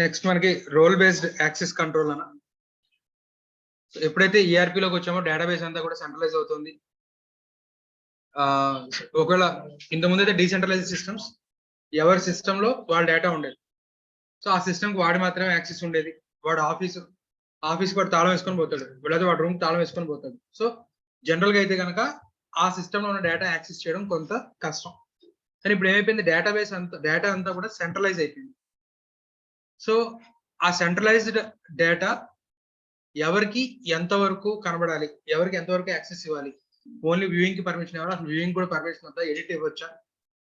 Next మనకి role based access control అన్న. ఎప్పుడైతే ఈఆర్పీలోకి వచ్చామో డేటాబేస్ అంతా కూడా సెంట్రలైజ్ అవుతుంది. ఒకవేళ ఇంతకుముందు అయితే డీసెంట్రలైజ్ సిస్టమ్స్, ఎవరి సిస్టమ్ లో వాళ్ళ డేటా ఉండేది. సో ఆ సిస్టమ్ కి వాడి మాత్రమే యాక్సెస్ ఉండేది. వాడు ఆఫీస్ వాడు తాళం వేసుకొని పోతాడు, లేదా వాడు రూమ్ తాళం వేసుకొని పోతాడు. సో జనరల్ గా అయితే కనుక ఆ సిస్టమ్ లో ఉన్న డేటా యాక్సెస్ చేయడం కొంత కష్టం. కానీ ఇప్పుడు ఏమైపోయింది, డేటా అంతా కూడా సెంట్రలైజ్ అయిపోయింది. సో ఆ సెంట్రలైజ్డ్ డేటా ఎవరికి ఎంతవరకు కనబడాలి, ఎవరికి ఎంతవరకు యాక్సెస్ ఇవ్వాలి, ఓన్లీ వ్యూయింగ్ కి పర్మిషన్ ఇవ్వాలి, అసలు వ్యూయింగ్ కూడా పర్మిషన్ ఉందా, ఎడిట్ ఇవ్వచ్చా,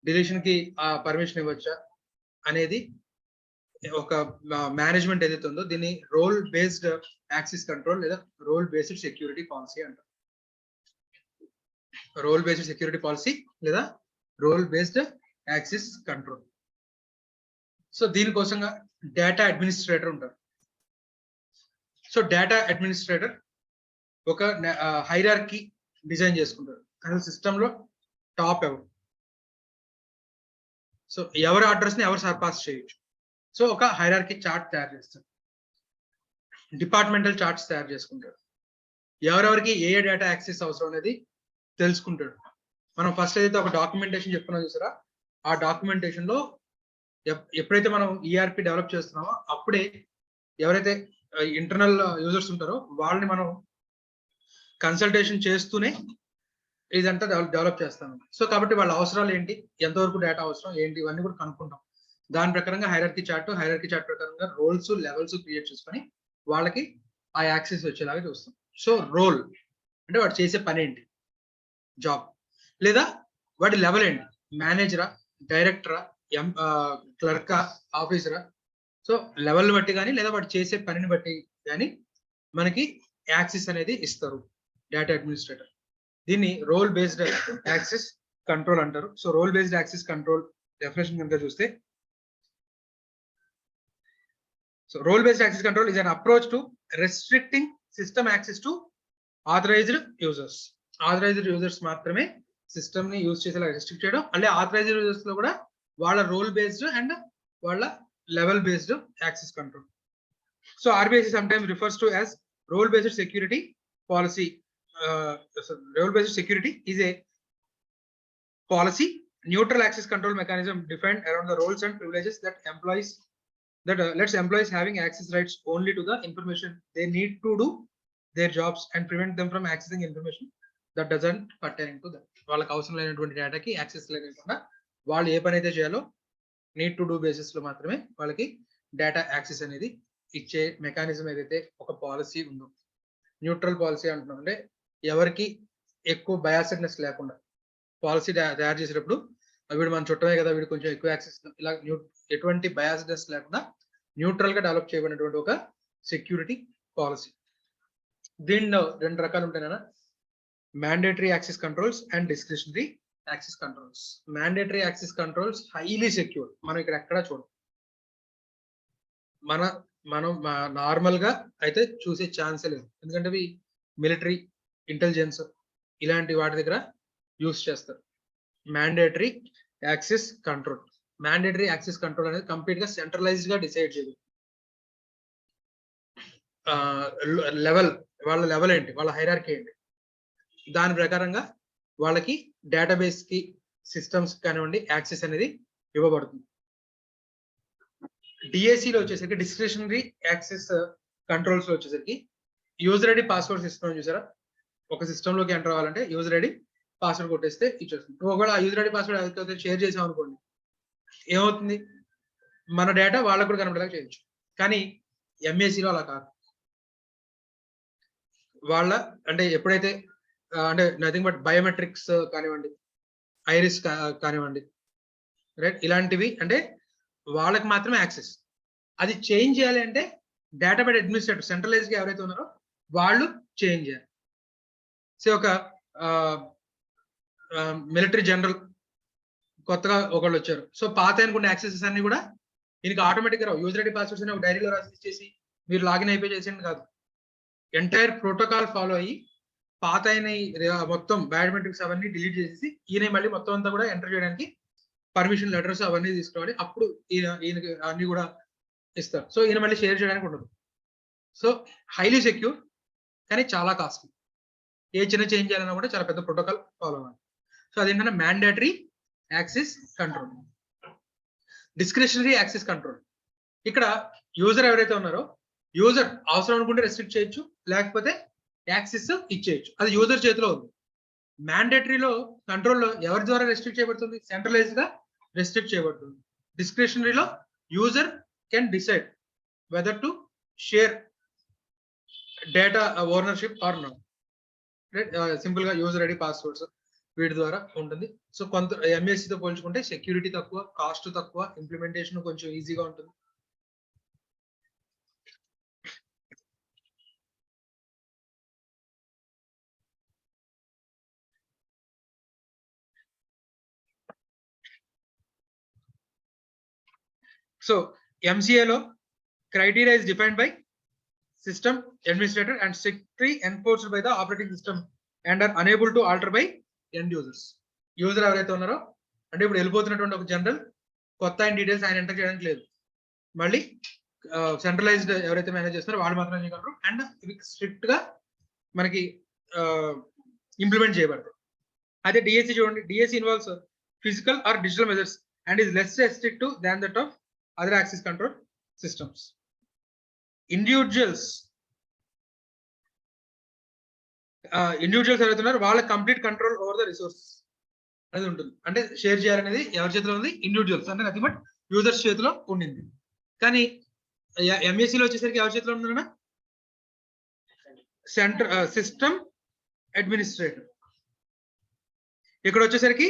డిలీషన్ కి పర్మిషన్ ఇవ్వచ్చా అనేది ఒక మేనేజ్మెంట్ ఏదైతే ఉందో దీన్ని రోల్ బేస్డ్ యాక్సెస్ కంట్రోల్ లేదా రోల్ బేస్డ్ సెక్యూరిటీ పాలసీ అంటారు. రోల్ బేస్డ్ సెక్యూరిటీ పాలసీ లేదా role based access control. So దీనికోసంగా డేటా అడ్మినిస్ట్రేటర్ ఉంటారు. సో డేటా అడ్మినిస్ట్రేటర్ ఒక హైరార్కీ డిజైన్ చేసుకుంటారు. అసలు సిస్టమ్ లో టాప్ ఎవరు, సో ఎవరి అడ్రస్ ని ఎవరు సర్పాస్ చేయొచ్చు. సో ఒక హైరార్కీ చార్ట్ తయారు చేస్తారు, డిపార్ట్మెంటల్ చార్ట్స్ తయారు చేసుకుంటారు, ఎవరెవరికి ఏ డేటా యాక్సెస్ అవసరం అనేది తెలుసుకుంటాడు. మనం ఫస్ట్ ఏదైతే ఒక డాక్యుమెంటేషన్ చెప్పుకున్నాం చూసారా, ఆ డాక్యుమెంటేషన్ లో ఎప్పుడైతే మనం ఈఆర్పి డెవలప్ చేస్తున్నామో అప్పుడే ఎవరైతే ఇంటర్నల్ యూజర్స్ ఉంటారో వాళ్ళని మనం కన్సల్టేషన్ చేస్తూనే ఇదంతా డెవలప్ చేస్తాం. సో కాబట్టి వాళ్ళ అవసరాలు ఏంటి, ఎంతవరకు డేటా అవసరం ఏంటి, ఇవన్నీ కూడా కనుక్కుంటాం. దాని ప్రకారంగా హైరార్కీ చార్ట్ ప్రకారంగా రోల్స్ లెవెల్స్ క్రియేట్ చేసుకొని వాళ్ళకి ఆ యాక్సెస్ వచ్చేలాగా చూస్తాం. సో రోల్ అంటే వాడు చేసే పని ఏంటి, జాబ్, లేదా వాడి లెవెల్ ఏంటి, మేనేజరా, డైరెక్టరా, క్లర్కా, ఆఫీసరా. సో లెవెల్ బట్టి కానీ లేదా వాడు చేసే పనిని బట్టి కానీ మనకి యాక్సెస్ అనేది ఇస్తారు డేటా అడ్మినిస్ట్రేటర్. దీన్ని రోల్ బేస్డ్ యాక్సెస్ కంట్రోల్ అంటారు. So role based access control definition కనుక చూస్తే, so role based access control is an approach to restricting system access to authorised users. Authorised users మాత్రమే సిస్టమ్ ని use చేసేలా restrict చేయడం. అంటే authorised users లో కూడా వాళ్ళ రోల్ బేస్డ్ అండ్ వాళ్ళ level based access control. So RBAC sometimes refers to as role based security policy. Role based security is a policy neutral access control mechanism defined around the roles and privileges that lets employees having access rights only to the information they need to do their jobs and prevent them from accessing information that doesn't pertain to them. వాళ్ళకి అవసరం లేనటువంటి డేటాకి access లేకుండా వాళ్ళు ఏ పని అయితే చేయాలో need to do basis లో మాత్రమే వాళ్ళకి డేటా యాక్సెస్ అనేది ఇచ్చే మెకానిజం ఏదైతే ఒక పాలసీ ఉందో, న్యూట్రల్ పాలసీ అంటున్నాం. అంటే ఎవరికి ఎక్కువ బయాసిడ్నెస్ లేకుండా పాలసీ తయారు చేసేటప్పుడు వీడు మన చుట్టమే కదా, వీడు కొంచెం ఎక్కువ యాక్సెస్, ఇలా ఎటువంటి బయాసిడ్నెస్ లేకుండా న్యూట్రల్ గా డెవలప్ చేయబడినటువంటి ఒక సెక్యూరిటీ పాలసీ. దీనిలో రెండు రకాలు ఉంటాయి, mandatory access controls and discretionary access controls. Mandatory access controls highly secure, మనం ఇక్కడ ఎక్కడా చూడం. మనం నార్మల్ గా అయితే చూసే ఛాన్సే లేదు, ఎందుకంటే అవి మిలిటరీ, ఇంటెలిజెన్స్ ఇలాంటి వాటి దగ్గర యూస్ చేస్తారు. మ్యాండేటరీ యాక్సెస్ కంట్రోల్ అనేది కంప్లీట్ గా సెంట్రలైజ్డ్ గా డిసైడ్ చేయదు. వాళ్ళ లెవెల్ ఏంటి, వాళ్ళ హైరార్కీ ఏంటి, దాని ప్రకారంగా వాళ్ళకి డేటాబేస్ కి, సిస్టమ్స్ కానివ్వండి, యాక్సెస్ అనేది ఇవ్వబడుతుంది. డిఏసి లో వచ్చేసరికి డిస్క్రిషనరీ యాక్సెస్ కంట్రోల్స్ లో వచ్చేసరికి యూజర్ ఐడి పాస్వర్డ్ సిస్టమ్ చూసారా, ఒక సిస్టమ్ లోకి ఎంటర్ అవ్వాలంటే యూజర్ ఐడి పాస్వర్డ్ కొట్టేస్తే ఇచ్చేస్తుంది. ఒకవేళ ఆ యూజర్ ఐడి పాస్వర్డ్ ఎవరికైతే షేర్ చేసాం అనుకోండి, ఏమవుతుంది, మన డేటా వాళ్ళకు కూడా కనబడేలా చేయొచ్చు. కానీ ఎంఏసీలో అలా కాదు. వాళ్ళ అంటే ఎప్పుడైతే అంటే నథింగ్ బట్ బయోమెట్రిక్స్ కానివ్వండి, ఐరిస్ కానివ్వండి, రైట్, ఇలాంటివి అంటే వాళ్ళకి మాత్రమే యాక్సెస్. అది చేంజ్ చేయాలి అంటే డేటాబేస్ అడ్మినిస్ట్రేటర్ సెంట్రలైజ్ గా ఎవరైతే ఉన్నారో వాళ్ళు చేంజ్ చేయాలి. సో ఒక మిలిటరీ జనరల్ కొత్తగా ఒకళ్ళు వచ్చారు, సో పాత అనుకున్న యాక్సెసెస్ అన్ని కూడా దీనికి ఆటోమేటిక్ గా రావు. యూజర్ ఐడి పాస్వర్డ్స్ అని ఒక డైరీలో రాసి చేసి మీరు లాగిన్ అయిపోయి చేసేయండి కాదు. ఎంటైర్ ప్రోటోకాల్ ఫాలో అయ్యి పాత అయిన మొత్తం బయోమెట్రిక్స్ అవన్నీ డిలీట్ చేసేసి ఈయన మళ్ళీ మొత్తం అంతా కూడా ఎంటర్ చేయడానికి పర్మిషన్ లెటర్స్ అవన్నీ తీసుకోవాలి. అప్పుడు ఈయనకి అన్ని కూడా ఇస్తారు. సో ఈయన మళ్ళీ షేర్ చేయడానికి ఉండదు. సో హైలీ సెక్యూర్ కానీ చాలా కాస్ట్లీ. ఏ చిన్న చేంజ్ చేయాలన్నా కూడా చాలా పెద్ద ప్రోటోకాల్ ఫాలో అవ్వాలి. సో అదేంటంటే mandatory access control, discretionary access control. ఇక్కడ యూజర్ ఎవరైతే ఉన్నారో యూజర్ అవసరం అనుకుంటే రెస్ట్రిక్ట్ చేయొచ్చు, లేకపోతే యాక్సెస్ ఇచ్చేయచ్చు. అది యూజర్ చేతిలో ఉంది. మ్యాండేటరీలో కంట్రోల్లో ఎవరి ద్వారా రెస్ట్రిక్ట్ చేయబడుతుంది? సెంట్రలైజ్ గా రెస్ట్రిక్ట్ చేయబడుతుంది. డిస్క్రిషనరీలో user can decide whether to share data ownership or not. Simple గా యూజర్ ఐడి, పాస్వర్డ్స్ వీటి ద్వారా ఉంటుంది. సో కొంత ఎంఎస్సితో పోల్చుకుంటే సెక్యూరిటీ తక్కువ, కాస్ట్ తక్కువ, ఇంప్లిమెంటేషన్ కొంచెం ఈజీగా ఉంటుంది. సో ఎంసీఏలో criteria is defined by system administrator and strictly enforced by the operating system and are unable to alter by end users. User ఎవరైతే ఉన్నారో అంటే ఇప్పుడు వెళ్ళిపోతున్నటువంటి ఒక జనరల్ కొత్త ఆయన డీటెయిల్స్ ఆయన ఎంటర్ చేయడానికి లేదు. మళ్ళీ సెంట్రలైజ్డ్ ఎవరైతే మేనేజ్ చేస్తారో వాళ్ళు మాత్రం చేయగలరు. అండ్ ఇవి స్ట్రిక్ట్ గా మనకి ఇంప్లిమెంట్ చేయబడతాయి. అదే డిఎస్సి చూడండి, DSC involves physical are digital measures and is less restrictive than that of other access control systems. Individuals ఎవరైతే ఉన్నారో వాళ్ళ complete control over the resources అనేది ఉంటుంది. అంటే షేర్ చేయాలనేది ఎవరి చేతిలో ఉంది? ఇండివిజువల్స్, అంటే నథింగ్ బట్ యూజర్స్ చేతిలో ఉండింది. కానీ ఎంఎస్సిలో వచ్చేసరికి ఎవరి చేతిలో ఉందన్నా? System administrator. ఇక్కడ వచ్చేసరికి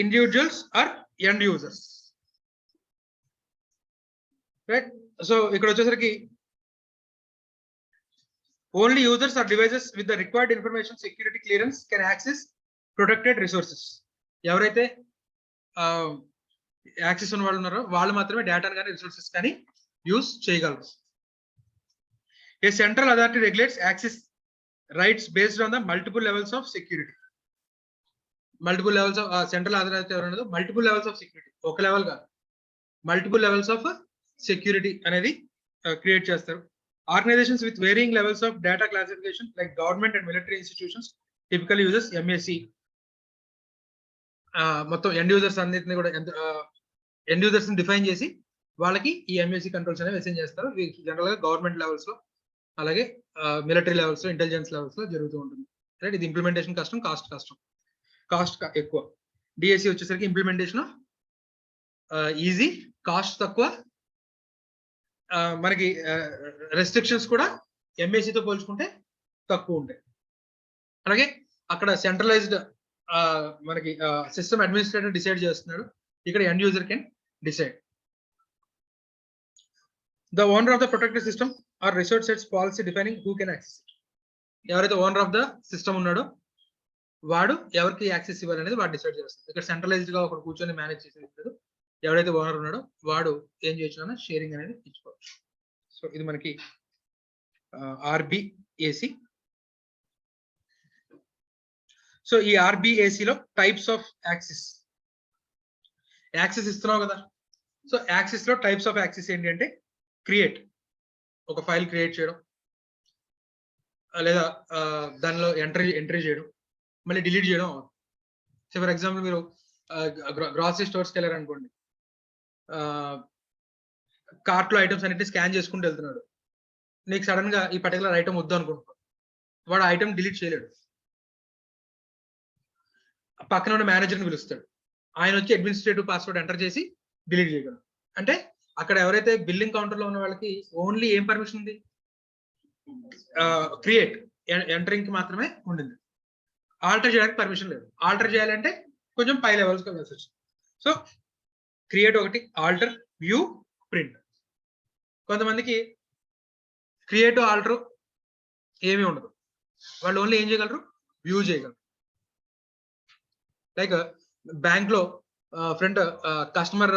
individuals or end users, right? So ఇక్కడ వచ్చేసరికి only users or devices with the required information security clearance can access protected resources. ఎవరైతే యాక్సెస్ ఉన్న వాళ్ళు ఉన్నారో వాళ్ళు మాత్రమే డేటాను కానీ రిసోర్సెస్ కానీ యూజ్ చేయగలరు. A central authority regulates access rights based on the multiple levels of security. Multiple levels of central authority ఎవరు మల్టిపుల్ లెవెల్స్ ఆఫ్ సెక్యూరిటీ, ఒక లెవెల్ కాదు, మల్టిపుల్ లెవెల్స్ ఆఫ్ సెక్యూరిటీ అనేది క్రియేట్ చేస్తారు. Organizations with varying levels of data classification like government and military institutions typical users MSC. మొత్తం end users అన్నిటిని కూడా end users ని define చేసి వాళ్ళకి ఈ ఎంఎస్సి కంట్రోల్స్ అనేవి అసైన్ చేస్తారు. జనరల్ గా గవర్నమెంట్ లెవెల్స్ లో, అలాగే మిలిటరీ లెవెల్స్ లో, ఇంటెలిజెన్స్ లెవెల్స్ లో జరుగుతూ ఉంటుంది. రైట్? ఇది ఇంప్లిమెంటేషన్ కష్టం, కాస్ట్ ఎక్కువ. డిఎస్సి వచ్చేసరికి ఇంప్లిమెంటేషన్ ఈజీ, కాస్ట్ తక్కువ, మనకి రెస్ట్రిక్షన్స్ కూడా ఎంఎస్సితో పోల్చుకుంటే తక్కువ ఉంటాయి. అలాగే అక్కడ సెంట్రలైజ్డ్ మనకి సిస్టమ్ అడ్మినిస్ట్రేటర్ డిసైడ్ చేస్తున్నాడు, ఇక్కడ end user can decide. The owner of the protected system or resource sets policy defining who can access it. ఎవరైతే ఓనర్ ఆఫ్ ద సిస్టమ్ ఉన్నాడో వాడు ఎవరికి యాక్సెస్ ఇవ్వాలనేది వాడు డిసైడ్ చేస్తాడు. ఇక్కడ సెంట్రలైజ్డ్ గా ఒకటి కూర్చొని మేనేజ్ చేసేది. ఎవరైతే ఓనర్ ఉన్నాడో వాడు ఏం చేయొచ్చు? షేరింగ్ అనేది ఇచ్చుకోవచ్చు. సో ఇది మనకి ఆర్బిఏసి. సో ఈ ఆర్బిఏసిలో టైప్స్ ఆఫ్ యాక్సెస్ ఇస్తున్నావు కదా. సో యాక్సెస్ లో టైప్స్ ఆఫ్ యాక్సెస్ ఏంటి అంటే క్రియేట్, ఒక ఫైల్ క్రియేట్ చేయడం, లేదా దానిలో ఎంట్రీ చేయడం, మళ్ళీ డిలీట్ చేయడం. సో ఫర్ ఎగ్జాంపుల్ మీరు గ్రాసరీ స్టోర్స్కి వెళ్ళారనుకోండి, కార్ట్ లో ఐటమ్స్ అన్నిటిని స్కాన్ చేసుకుంటూ వెళ్తున్నాడు. నీకు సడన్ గా ఈ పర్టికులర్ ఐటమ్ వద్దు అనుకుంటున్నాడు, వాడు ఐటమ్ డిలీట్ చేయలేడు. పక్కన ఉన్న మేనేజర్ని పిలుస్తాడు, ఆయన వచ్చి అడ్మినిస్ట్రేటివ్ పాస్వర్డ్ ఎంటర్ చేసి డిలీట్ చేయగలరు. అంటే అక్కడ ఎవరైతే బిల్లింగ్ కౌంటర్ లో ఉన్న వాళ్ళకి ఓన్లీ ఏం పర్మిషన్ ఉంది? క్రియేట్, ఎంటరింగ్ కి మాత్రమే ఉండింది. ఆల్టర్ చేయడానికి పర్మిషన్ లేదు. ఆల్టర్ చేయాలంటే కొంచెం పై లెవెల్స్ వెళ్ళాల్సి వచ్చింది. సో క్రియేట్ ఒకటి, ఆల్టర్, వ్యూ, ప్రింట్. కొంతమందికి క్రియేట్, ఆల్టర్ ఏమీ ఉండదు, వాళ్ళు ఓన్లీ ఏం చేయగలరు? వ్యూ చేయగలరు. లైక్ బ్యాంక్ లో ఫ్రంట్ కస్టమర్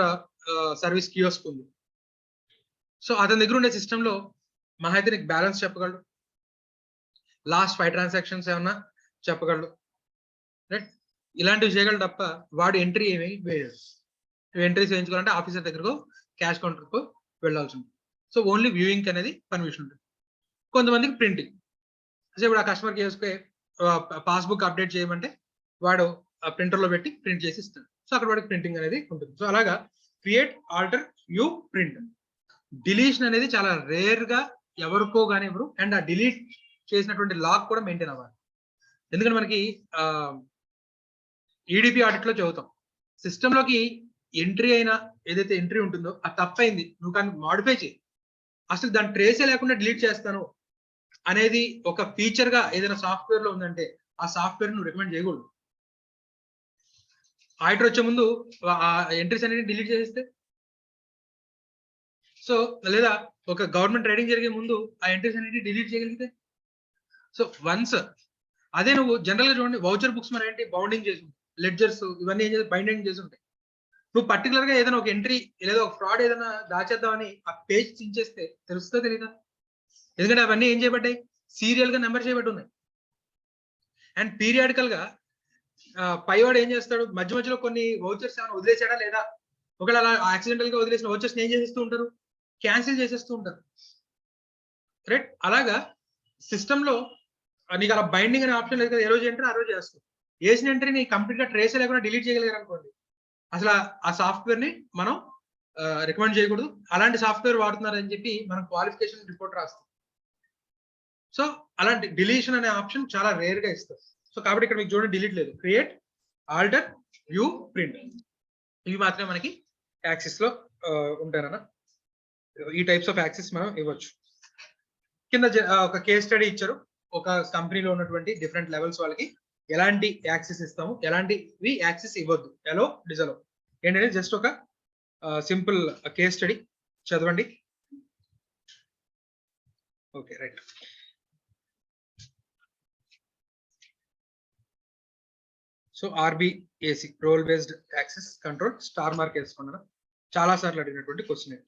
సర్వీస్ కియోస్క్ ఉంది. సో అతని దగ్గర ఉండే సిస్టమ్ లో మహా అయితే నీకు బ్యాలెన్స్ చెప్పగలడు, లాస్ట్ 5 ట్రాన్సాక్షన్స్ ఏమన్నా చెప్పగలడు, రైట్? ఇలాంటివి చేయగలడు తప్ప వాడు ఎంట్రీ ఏమి వేయడు. నువ్వు ఎంట్రీస్ వేయించుకోవాలంటే ఆఫీసర్ దగ్గరకు క్యాష్ కౌంటర్ కు వెళ్ళాల్సి ఉంటుంది. సో ఓన్లీ వ్యూయింగ్ అనేది పర్మిషన్ ఉంటుంది. కొంతమందికి ప్రింటింగ్, సో ఇప్పుడు ఆ కస్టమర్కి చేసుకే పాస్బుక్ అప్డేట్ చేయమంటే వాడు ఆ ప్రింటర్ లో పెట్టి ప్రింట్ చేసి ఇస్తాడు. సో అక్కడ వాడికి ప్రింటింగ్ అనేది ఉంటుంది. సో అలాగా create, alter, view, print. Deletion అనేది చాలా రేర్ గా ఎవరికో కానీ ఎవరు, అండ్ ఆ డిలీట్ చేసినటువంటి లాగ్ కూడా మెయింటైన్ అవ్వాలి. ఎందుకంటే మనకి ఈడిపి ఆడిట్ లో చదువుతాం, సిస్టమ్ లోకి ఎంట్రీ అయినా ఏదైతే ఎంట్రీ ఉంటుందో అది తప్పైంది, నువ్వు కానీ మాడిఫై చేయి, అసలు దాన్ని ట్రేసే లేకుండా డిలీట్ చేస్తాను అనేది ఒక ఫీచర్ గా ఏదైనా సాఫ్ట్వేర్ లో ఉందంటే ఆ సాఫ్ట్వేర్ నువ్వు రికమెండ్ చేయకూడదు. ఆడిటర్ వచ్చే ముందు ఆ ఎంట్రీస్ అనేది డిలీట్ చేసేస్తే, సో లేదా ఒక గవర్నమెంట్ ట్రేడింగ్ జరిగే ముందు ఆ ఎంట్రీస్ అనేది డిలీట్ చేయగలిగితే, సో వన్స్ అదే నువ్వు జనరల్ గా చూడండి వౌచర్ బుక్స్ మన ఏంటి బౌండింగ్ చేసి ఉంటాయి, లెడ్జర్స్ ఇవన్నీ ఏం చేసి బైండింగ్ చేసి ఉంటాయి. నువ్వు పర్టికులర్ గా ఏదైనా ఒక ఎంట్రీ లేదా ఒక ఫ్రాడ్ ఏదైనా దాచేద్దామని ఆ పేజ్ చించేస్తే తెలుస్తుందో తెలీదా? ఎందుకంటే అవన్నీ ఏం చేయబడ్డాయి, సీరియల్ గా నెంబర్ చేయబడి ఉన్నాయి. అండ్ పీరియాడికల్ గా పైవాడు ఏం చేస్తాడు, మధ్య మధ్యలో కొన్ని వౌచర్స్ ఏమైనా వదిలేసాడా లేదా, ఒకవేళ అలా యాక్సిడెంటల్ గా వదిలేసిన వౌచర్స్ ఏం చేసేస్తూ ఉంటారు, క్యాన్సిల్ చేసేస్తూ ఉంటారు. రైట్, అలాగా సిస్టమ్ లో నీకు అలా బైండింగ్ అనే ఆప్షన్ లేదు కదా, ఏ రోజు ఎంట్రీ ఆ రోజు చేస్తావు. వేసిన ఎంట్రీ నీ కంప్లీట్ గా ట్రేస్ లేకుండా డిలీట్ చేయగలిగారు అనుకోండి, అసలు ఆ సాఫ్ట్వేర్ ని మనం రికమెండ్ చేయకూడదు. అలాంటి సాఫ్ట్వేర్ వాడుతున్నారని చెప్పి మనం క్వాలిఫికేషన్ రిపోర్ట్ రాస్తాం. సో అలాంటి డిలీషన్ అనే ఆప్షన్ చాలా రేర్ గా ఇస్తారు. సో కాబట్టి ఇక్కడ మీకు చూడండి డిలీట్ లేదు, క్రియేట్, ఆల్టర్, వ్యూ, ప్రింట్, ఇవి మాత్రమే మనకి యాక్సెస్ లో ఉంటారన్న. ఈ టైప్స్ ఆఫ్ యాక్సెస్ మనం ఇవ్వచ్చు. కింద ఒక కేస్ స్టడీ ఇచ్చారు, ఒక కంపెనీలో ఉన్నటువంటి డిఫరెంట్ లెవెల్స్ వాళ్ళకి ఎలాంటి యాక్సెస్ ఇస్తాము, ఎలాంటివి యాక్సెస్ ఇవ్వద్దు, ఎలో డిజలో ఏంటంటే జస్ట్ ఒక సింపుల్ కేస్ స్టడీ చదవండి. Okay right. So RBAC role based access control star mark వేసుకున్నాను, చాలా సార్లు అడిగినటువంటి క్వశ్చన్.